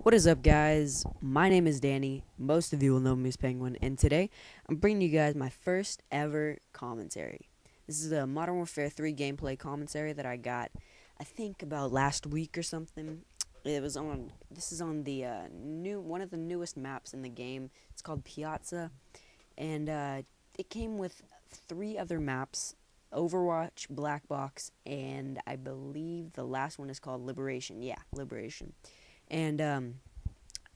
What is up, guys? My name is Danny. Most of you will know me as Penguin, and today I'm bringing you guys my first ever commentary. This is a Modern Warfare 3 gameplay commentary that I got, I think, about last week or something. This is on the one of the newest maps in the game. It's called Piazza, and it came with three other maps: Overwatch, Black Box, and I believe the last one is called Liberation. Yeah, Liberation. And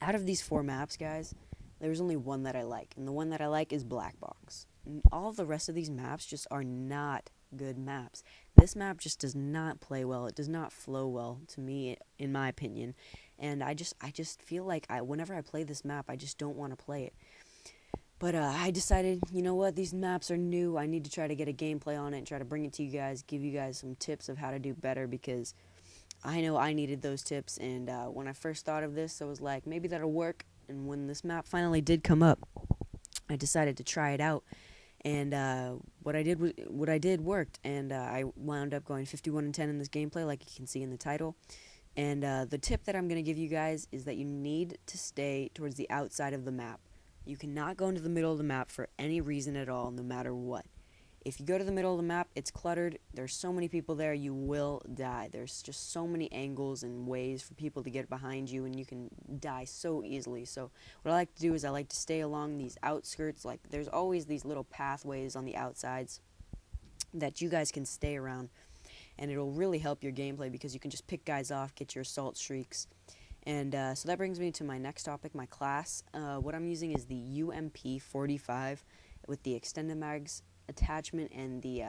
out of these four maps, guys, there's only one that I like, and the one that I like is Black Box. All the rest of these maps just are not good maps. This map just does not play well. It does not flow well to me, in my opinion. And I just feel like whenever I play this map, I just don't want to play it. But I decided, you know what, these maps are new. I need to try to get a gameplay on it and try to bring it to you guys, give you guys some tips of how to do better, because I know I needed those tips. And when I first thought of this, I was like, maybe that'll work. And when this map finally did come up, I decided to try it out. And what I did worked, and I wound up going 51-10 in this gameplay, like you can see in the title. And the tip that I'm going to give you guys is that you need to stay towards the outside of the map. You cannot go into the middle of the map for any reason at all, no matter what. If you go to the middle of the map, it's cluttered. There's so many people there, you will die. There's just so many angles and ways for people to get behind you, and you can die so easily. So what I like to do is I like to stay along these outskirts. Like, there's always these little pathways on the outsides that you guys can stay around, and it'll really help your gameplay because you can just pick guys off, get your assault streaks. And so that brings me to my next topic, my class. What I'm using is the UMP45 with the extended mags attachment and the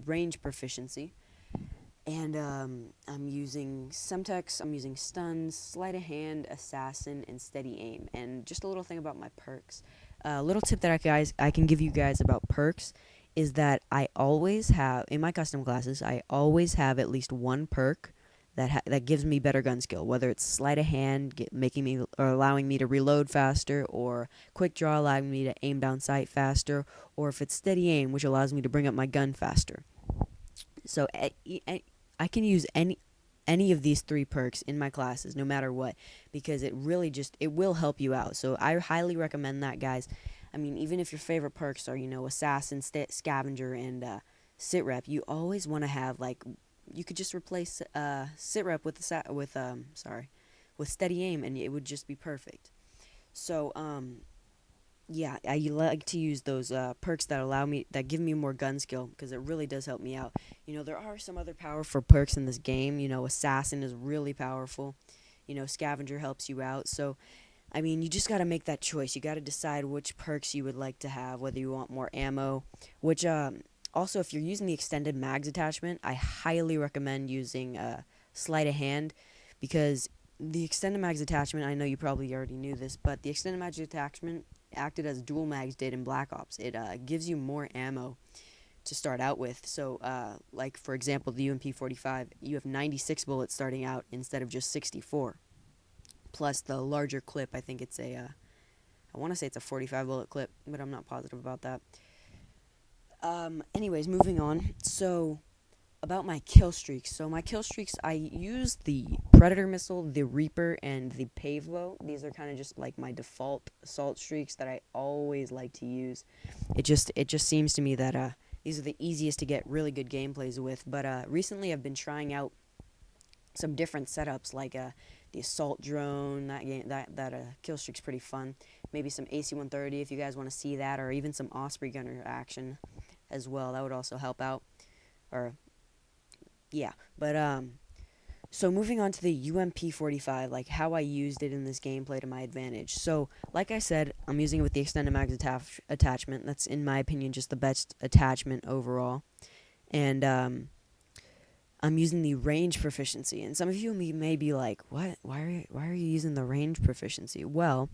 range proficiency. And I'm using Semtex, I'm using stuns, sleight of hand, assassin, and steady aim. And just a little thing about my perks. A little tip that I can give you guys about perks is that I always have, in my custom classes, I always have at least one perk that gives me better gun skill, whether it's sleight of hand, making me or allowing me to reload faster, or quick draw allowing me to aim down sight faster, or if it's steady aim, which allows me to bring up my gun faster. So I can use any of these three perks in my classes, no matter what, because it will help you out. So I highly recommend that, guys. I mean, even if your favorite perks are, assassin, scavenger, and sit rep, you always want to have, like, you could just replace sit rep with steady aim, and it would just be perfect. So yeah, I like to use those perks that give me more gun skill, because it really does help me out. There are some other powerful perks in this game. Assassin is really powerful. Scavenger helps you out. So I mean, you just got to make that choice. You got to decide which perks you would like to have, whether you want more ammo, which also, if you're using the extended mags attachment, I highly recommend using sleight of hand, because the extended mags attachment, I know you probably already knew this, but the extended mags attachment acted as dual mags did in Black Ops. It gives you more ammo to start out with. So, like, for example, the UMP45, you have 96 bullets starting out instead of just 64. Plus the larger clip, I think it's I want to say it's a 45 bullet clip, but I'm not positive about that. Anyways, moving on. So, about my kill streaks. So, my kill streaks, I use the Predator Missile, the Reaper, and the Pavlo. These are kind of just like my default assault streaks that I always like to use. It just seems to me that these are the easiest to get really good gameplays with. But recently, I've been trying out some different setups, like the assault drone. That kill streak's pretty fun. Maybe some AC-130 if you guys want to see that, or even some Osprey gunner action as well. That would also help out. Or yeah, but so moving on to the UMP45, like how I used it in this gameplay to my advantage. So, like I said, I'm using it with the extended mags attachment. That's, in my opinion, just the best attachment overall. And I'm using the range proficiency. And some of you may be like, what? Why are you using the range proficiency? Well,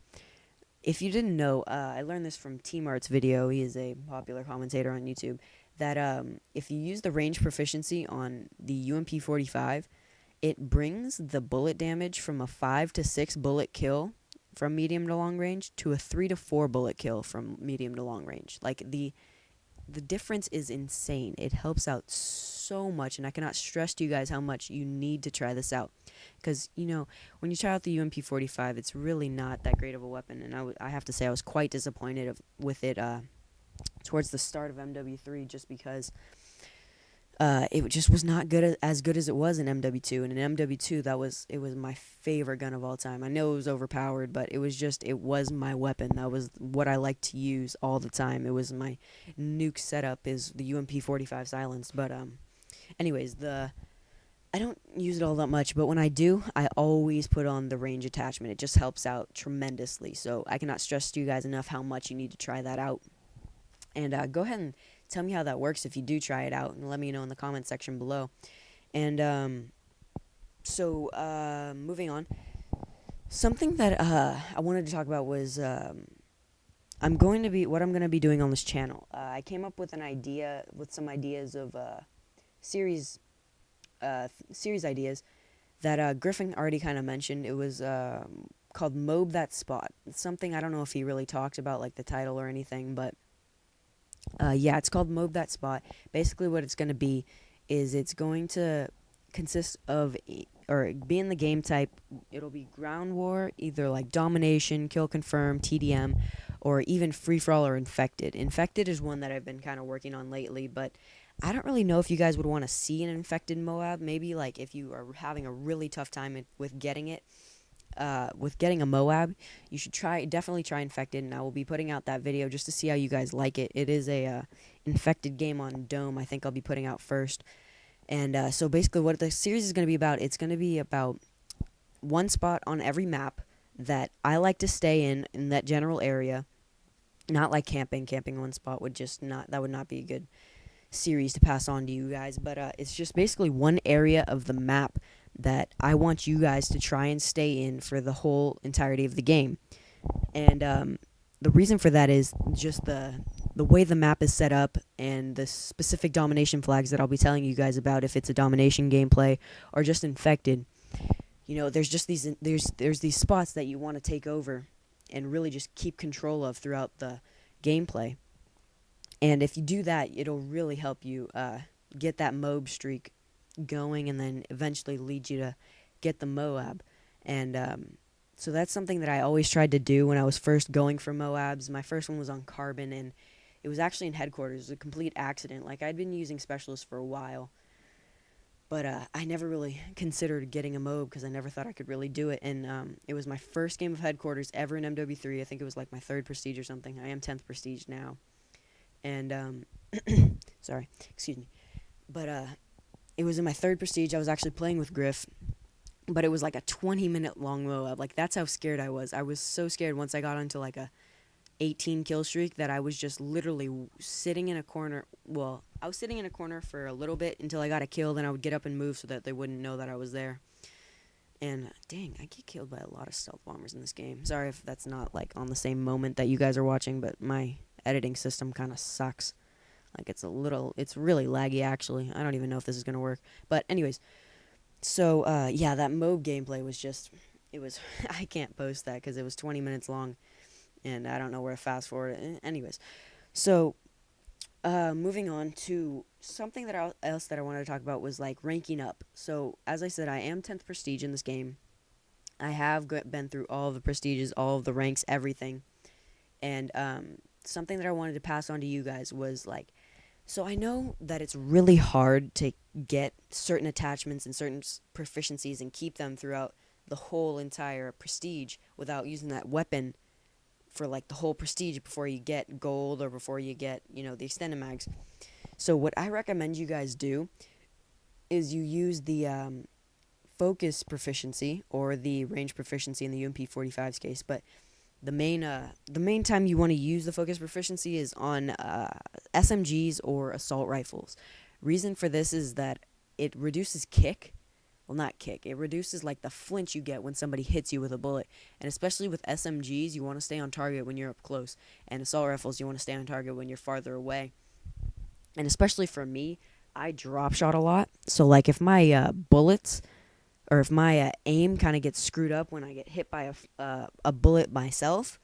if you didn't know, I learned this from T-Mart's video. He is a popular commentator on YouTube. That if you use the range proficiency on the UMP45, it brings the bullet damage from a 5 to 6 bullet kill from medium to long range to a 3 to 4 bullet kill from medium to long range. Like, the difference is insane. It helps out so much, and I cannot stress to you guys how much you need to try this out. Because, when you try out the UMP-45, it's really not that great of a weapon, and I have to say I was quite disappointed with it towards the start of MW3, just because it just was not as good as it was in MW2. And in MW2, it was my favorite gun of all time. I know it was overpowered, but it was my weapon. That was what I liked to use all the time. It was my nuke setup, is the UMP-45 silenced. But anyways, I don't use it all that much, but when I do, I always put on the range attachment. It just helps out tremendously. So I cannot stress to you guys enough how much you need to try that out. And go ahead and tell me how that works if you do try it out, and let me know in the comment section below. And moving on, something that I wanted to talk about was what I'm going to be doing on this channel. I came up with some ideas of series ideas that Griffin already kind of mentioned. It was called MOAB That Spot. It's something, I don't know if he really talked about, like the title or anything, but yeah, it's called MOAB That Spot. Basically what it's going to be is it's going to consist of, or be in the game type, it'll be ground war, either like domination, kill confirm, TDM, or even free-for-all or infected. Infected is one that I've been kind of working on lately, but I don't really know if you guys would want to see an infected MOAB. Maybe like if you are having a really tough time with getting it, with getting a MOAB, you should definitely try infected, and I will be putting out that video just to see how you guys like it. It is a infected game on Dome. I think I'll be putting out first. And so basically what the series is going to be about, it's going to be about one spot on every map that I like to stay in that general area. Not like camping. Camping one spot would not be a good series to pass on to you guys, but it's just basically one area of the map that I want you guys to try and stay in for the whole entirety of the game. And the reason for that is just the way the map is set up, and the specific domination flags that I'll be telling you guys about if it's a domination gameplay or just infected. There's just there's these spots that you want to take over and really just keep control of throughout the gameplay. And if you do that, it'll really help you get that MOAB streak going, and then eventually lead you to get the MOAB. And so that's something that I always tried to do when I was first going for MOABs. My first one was on Carbon, and it was actually in headquarters. It was a complete accident. Like, I'd been using Specialist for a while, but I never really considered getting a MOAB because I never thought I could really do it. And it was my first game of headquarters ever in MW3. I think it was like my 3rd prestige or something. I am 10th prestige now. And sorry, excuse me. But it was in my 3rd prestige. I was actually playing with Griff, but it was like a 20-minute long MOAB. Like, that's how scared I was. I was so scared once I got onto like a 18 kill streak that I was just literally sitting in a corner. Well, I was sitting in a corner for a little bit until I got a kill, then I would get up and move so that they wouldn't know that I was there. And dang, I get killed by a lot of stealth bombers in this game. Sorry if that's not like on the same moment that you guys are watching, but my editing system kind of sucks. Like, it's really laggy, actually. I don't even know if this is going to work. But anyways, so, yeah, that MOAB gameplay was just, I can't post that because it was 20 minutes long, and I don't know where to fast forward it. Anyways, so, moving on to something else that I wanted to talk about was, like, ranking up. So, as I said, I am 10th prestige in this game. I have been through all of the prestiges, all of the ranks, everything. And, something that I wanted to pass on to you guys was, like, so I know that it's really hard to get certain attachments and certain proficiencies and keep them throughout the whole entire prestige without using that weapon for, like, the whole prestige before you get gold or before you get, the extended mags. So what I recommend you guys do is you use the focus proficiency or the range proficiency in the UMP-45's case, but the main time you want to use the focus proficiency is on SMGs or assault rifles. Reason for this is that it reduces kick. Well, not kick. It reduces, like, the flinch you get when somebody hits you with a bullet. And especially with SMGs, you want to stay on target when you're up close. And assault rifles, you want to stay on target when you're farther away. And especially for me, I drop shot a lot. So, like, if my bullets, or if my aim kind of gets screwed up when I get hit by a bullet myself,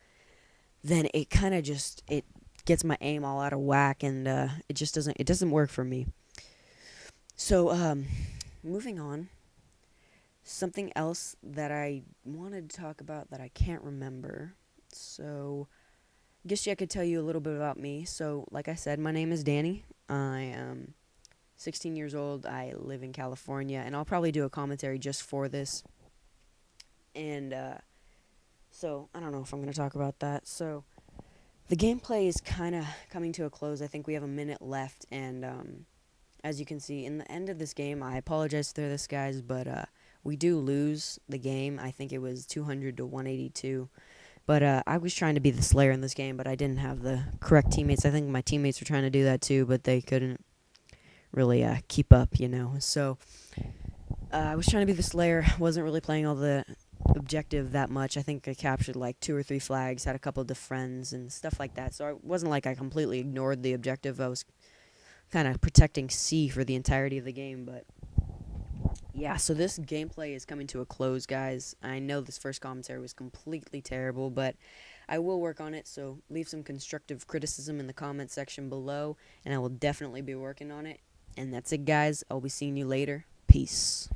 then it kind of just, it gets my aim all out of whack, and it just doesn't work for me. So, moving on. Something else that I wanted to talk about that I can't remember. So, I guess I could tell you a little bit about me. So, like I said, my name is Danny. I am 16 years old. I live in California, and I'll probably do a commentary just for this. And so, I don't know if I'm going to talk about that. So, the gameplay is kind of coming to a close. I think we have a minute left, and as you can see, in the end of this game, I apologize for this, guys, but we do lose the game. I think it was 200 to 182. But I was trying to be the Slayer in this game, but I didn't have the correct teammates. I think my teammates were trying to do that too, but they couldn't really keep up, you know. So I was trying to be the Slayer. Wasn't really playing all the objective that much. I think I captured like 2 or 3 flags, had a couple of friends and stuff like that. So it wasn't like I completely ignored the objective. I was kind of protecting C for the entirety of the game, but yeah, so this gameplay is coming to a close, guys. I know this first commentary was completely terrible, but I will work on it, so leave some constructive criticism in the comment section below, and I will definitely be working on it. And that's it, guys. I'll be seeing you later. Peace.